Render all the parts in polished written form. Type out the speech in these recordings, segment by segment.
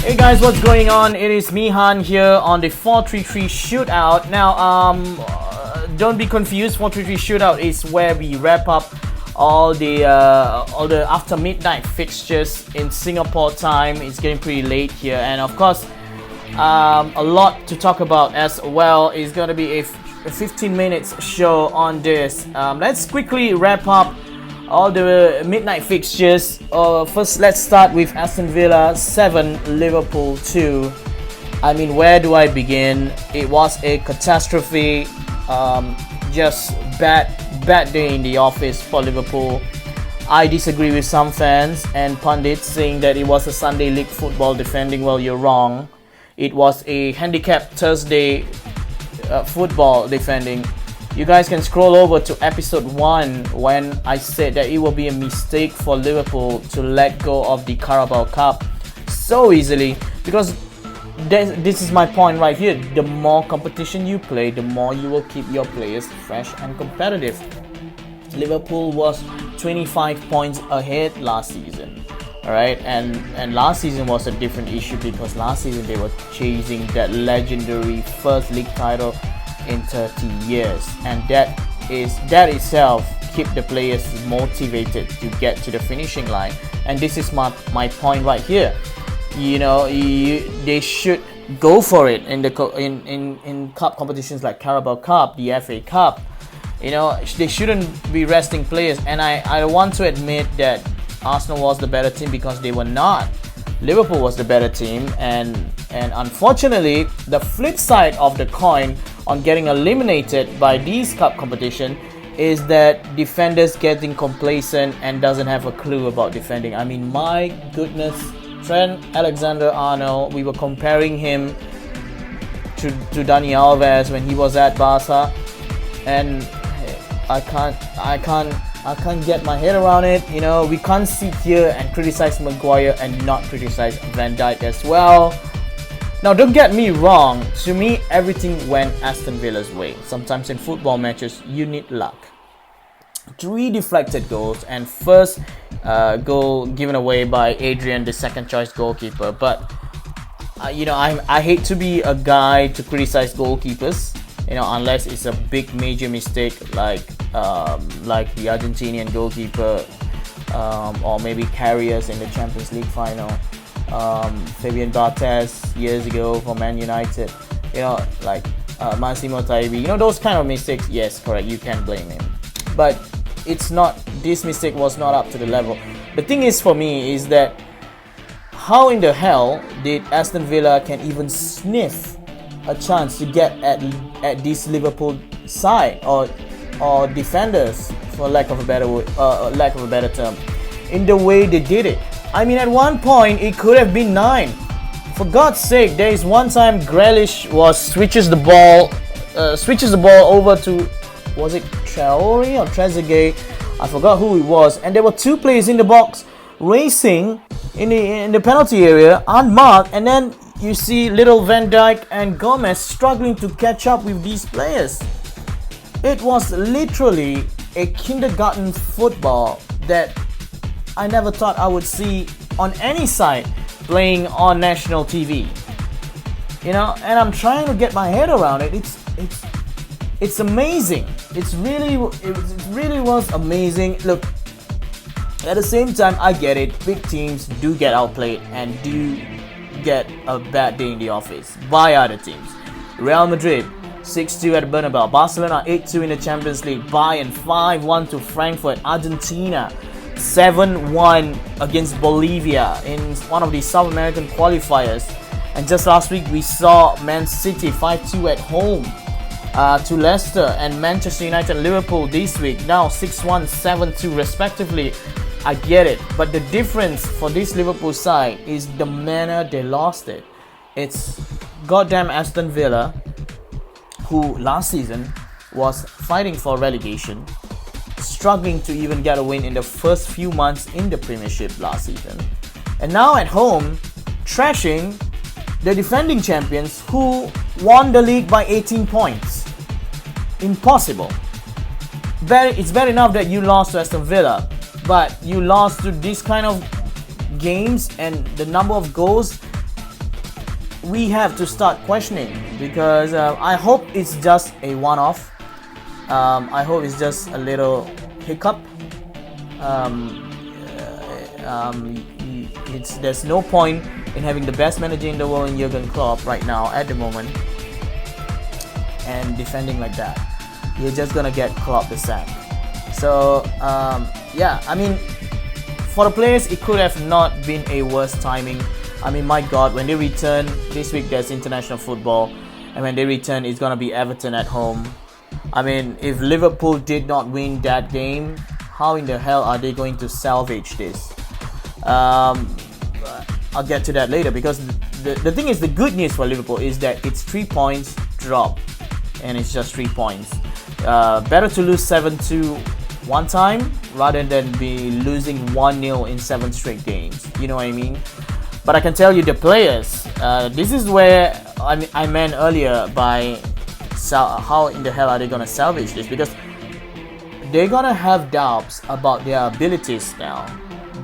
Hey guys, what's going on? It is Mihan here on the 433 Shootout. Now, don't be confused. 433 Shootout is where we wrap up all the after midnight fixtures in Singapore time. It's getting pretty late here, and of course, a lot to talk about as well. It's gonna be a 15 minutes show on this. Let's quickly wrap up all the midnight fixtures. First, let's start with Aston Villa 7, Liverpool 2. I mean, where do I begin? It was a catastrophe. Just bad day in the office for Liverpool. I disagree with some fans and pundits saying that it was a Sunday League football defending. Well, you're wrong. It was a handicapped Thursday football defending. You guys can scroll over to episode 1 when I said that it will be a mistake for Liverpool to let go of the Carabao Cup so easily, because this is my point right here. The more competition you play, the more you will keep your players fresh and competitive. Liverpool was 25 points ahead last season. Alright, and last season was a different issue because last season they were chasing that legendary first league title in 30 years, and that itself keep the players motivated to get to the finishing line. And this is my point right here. You know, they should go for it in the in cup competitions like Carabao Cup, the FA Cup. You know, they shouldn't be resting players. And I want to admit that Arsenal was the better team because they were not. Liverpool was the better team, and unfortunately, the flip side of the coin on getting eliminated by these cup competition is that defenders getting complacent and doesn't have a clue about defending. I mean, my goodness, Trent Alexander-Arnold, we were comparing him to Dani Alves when he was at Barca, and I can't get my head around it. You know, we can't sit here and criticize Maguire and not criticize Van Dijk as well. Now, don't get me wrong. To me, everything went Aston Villa's way. Sometimes in football matches, you need luck. 3 deflected goals, and first goal given away by Adrian, the second choice goalkeeper. But you know, I hate to be a guy to criticize goalkeepers. You know, unless it's a big major mistake like the Argentinian goalkeeper, or maybe Carriers in the Champions League final, Fabian Barthez years ago for Man United. You know, like Massimo Taibi. You know, those kind of mistakes. Yes, correct. You can blame him, but it's not. This mistake was not up to the level. The thing is, for me, is that how in the hell did Aston Villa can even sniff a chance to get at this Liverpool side or defenders, for lack of a better term, in the way they did it? I mean, at one point it could have been 9. For God's sake, there is one time Grealish switches the ball over to, was it Traore or Trezeguet? I forgot who it was, and there were 2 players in the box racing in the penalty area unmarked, and then you see little Van Dijk and Gomez struggling to catch up with these players. It was literally a kindergarten football that I never thought I would see on any side playing on national TV. You know, and I'm trying to get my head around it. It's amazing. It really was amazing. Look, at the same time, I get it. Big teams do get outplayed and do get a bad day in the office by other teams. Real Madrid 6-2 at Bernabeu, Barcelona 8-2 in the Champions League, Bayern 5-1 to Frankfurt, Argentina 7-1 against Bolivia in one of the South American qualifiers, and just last week we saw Man City 5-2 at home to Leicester, and Manchester United and Liverpool this week now 6-1, 7-2 respectively. I get it, but the difference for this Liverpool side is the manner they lost it. It's goddamn Aston Villa, who last season was fighting for relegation, struggling to even get a win in the first few months in the Premiership last season, and now at home trashing the defending champions who won the league by 18 points. Impossible. It's bad enough that you lost to Aston Villa, but you lost to this kind of games and the number of goals we have to start questioning, because I hope it's just a one-off. I hope it's just a little hiccup. There's no point in having the best manager in the world in Jurgen Klopp right now at the moment and defending like that. You're just gonna get Klopp the sack. So yeah, I mean, for the players, it could have not been a worse timing. I mean, my God, when they return this week, there's international football, and when they return, it's gonna be Everton at home. I mean, if Liverpool did not win that game, how in the hell are they going to salvage this? I'll get to that later, because the thing is, the good news for Liverpool is that it's 3 points drop, and it's just 3 points. Better to lose 7-2 one time rather than be losing 1-0 in 7 straight games. You know what I mean? But I can tell you, the players, this is where I meant earlier by how in the hell are they gonna salvage this, because they're gonna have doubts about their abilities now.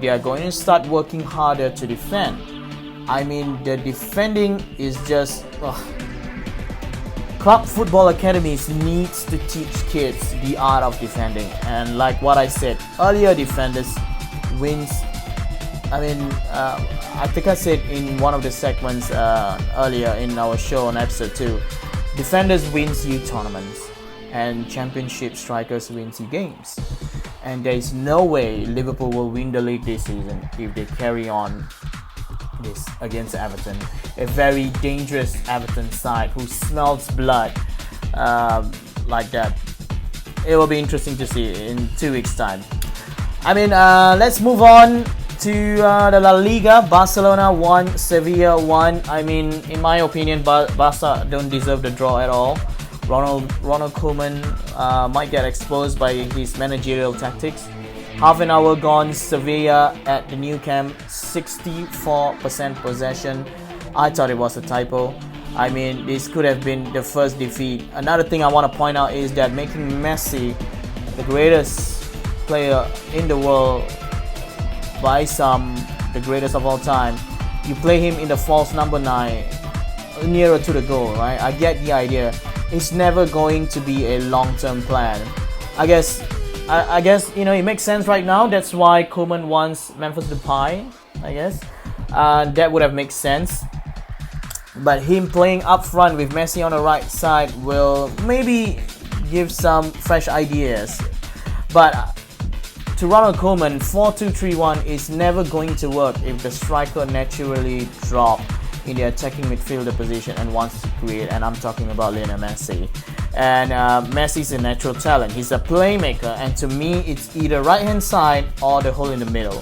They are going to start working harder to defend. I mean, the defending is just club football academies needs to teach kids the art of defending, and like what I said earlier, defenders wins. I mean, I think I said in one of the segments earlier in our show on episode 2, defenders wins you tournaments, and championship strikers wins you games. And there is no way Liverpool will win the league this season if they carry on this against Everton, a very dangerous Everton side who smells blood like that. It will be interesting to see in 2 weeks' time. I mean, let's move on to the La Liga. Barcelona won, Sevilla won. I mean, in my opinion, Barca don't deserve the draw at all. Ronald Koeman might get exposed by his managerial tactics. Half an hour gone, Sevilla at the new camp, 64% possession. I thought it was a typo. I mean, this could have been the first defeat. Another thing I want to point out is that making Messi the greatest player in the world, by some, the greatest of all time, you play him in the false number 9, nearer to the goal, right? I get the idea. It's never going to be a long-term plan. I guess you know, it makes sense right now. That's why Koeman wants Memphis Depay, I guess. That would have made sense. But him playing up front with Messi on the right side will maybe give some fresh ideas. But to Ronald Koeman, 4-2-3-1 is never going to work if the striker naturally drops in the attacking midfielder position and wants to create, and I'm talking about Lionel Messi. And Messi's a natural talent. He's a playmaker, and to me, it's either right-hand side or the hole in the middle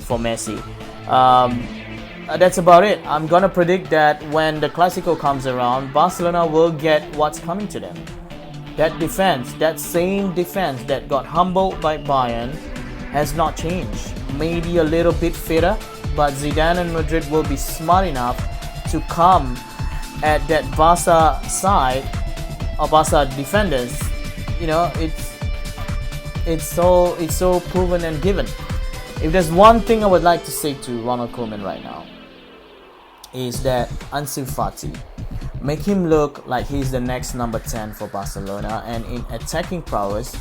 for Messi. That's about it. I'm gonna predict that when the Clásico comes around, Barcelona will get what's coming to them. That defense, that same defense that got humbled by Bayern, has not changed. Maybe a little bit fitter, but Zidane and Madrid will be smart enough to come at that Barca side or Barca defenders. You know, it's so proven and given. If there's one thing I would like to say to Ronald Koeman right now, is that Ansu Fati, make him look like he's the next number 10 for Barcelona, and in attacking prowess,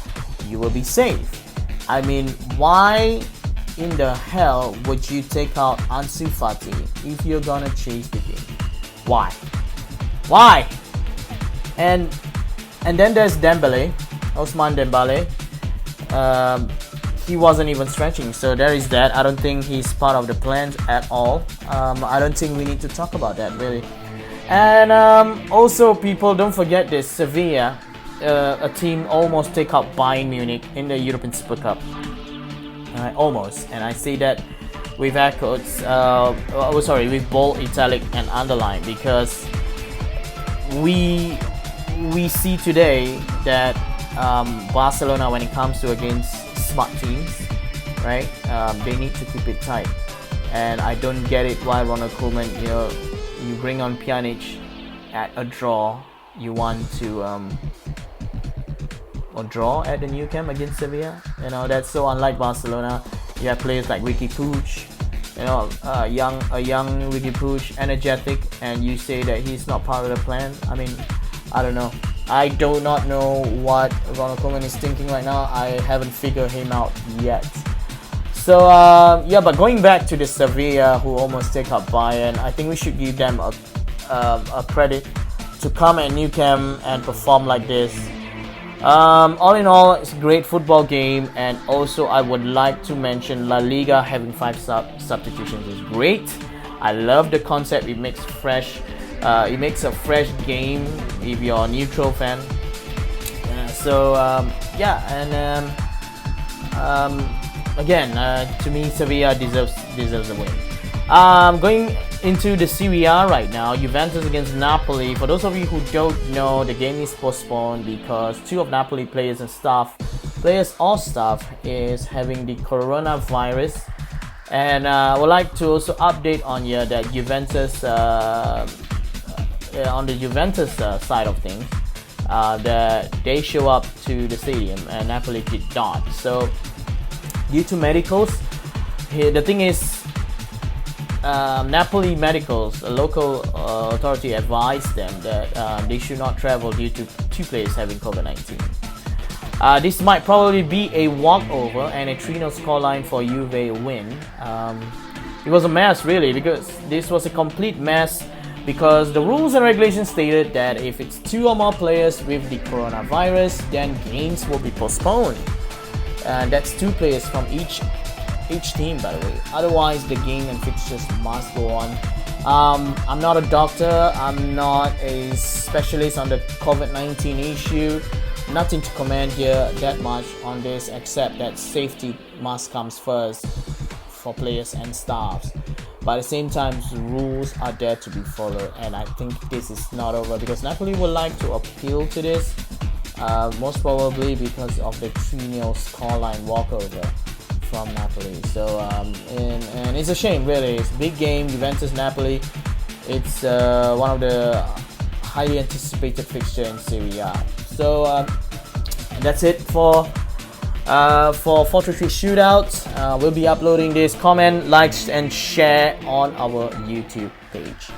you will be safe. I mean, why in the hell would you take out Ansu Fati if you're gonna chase the game? Why? And then there's Dembele, Ousmane Dembele. He wasn't even stretching, so there is that. I don't think he's part of the plans at all. I don't think we need to talk about that really. And also, people, don't forget this: Sevilla, a team almost take out Bayern Munich in the European Super Cup. Almost, and I say that with quotes, with bold, italic, and underline, because we see today that Barcelona, when it comes to against smart teams, right, they need to keep it tight. And I don't get it why Ronald Koeman, you bring on Pjanic at a draw, you want to or draw at the new camp against Sevilla. That's so unlike Barcelona. You have players like Ricky Puig, a young Ricky Puig, energetic, and you say that he's not part of the plan. I mean, I don't know. I do not know what Ronald Koeman is thinking right now. I haven't figured him out yet. So yeah, but going back to the Sevilla who almost take up Bayern, I think we should give them a credit to come at Nou Camp and perform like this. All in all, it's a great football game, and also I would like to mention La Liga having 5 substitutions is great. I love the concept. It makes fresh. It makes a fresh game if you're a neutral fan. Yeah, and again, to me, Sevilla deserves a win. Going into the Serie A right now, Juventus against Napoli. For those of you who don't know, the game is postponed because 2 of Napoli players or staff is having the coronavirus. And I would like to also update on you that Juventus, on the Juventus side of things, that they show up to the stadium and Napoli did not. So due to medicals, the thing is, Napoli medicals, a local authority advised them that they should not travel due to 2 players having COVID-19. This might probably be a walkover and a 3-0 scoreline for Juve win. It was a mess really, because this was a complete mess, because the rules and regulations stated that if it's 2 or more players with the coronavirus, then games will be postponed. And that's 2 players from each team, by the way. Otherwise, the game and fixtures must go on. I'm not a doctor. I'm not a specialist on the COVID-19 issue. Nothing to comment here that much on this, except that safety must come first for players and staffs. But at the same time, rules are there to be followed, and I think this is not over because Napoli would like to appeal to this, most probably because of the 3-0 scoreline walkover from Napoli. So and it's a shame really. It's a big game, Juventus Napoli. It's one of the highly anticipated fixture in Serie A. So that's it for 433 Shootout. We'll be uploading this. Comment, like, and share on our YouTube page.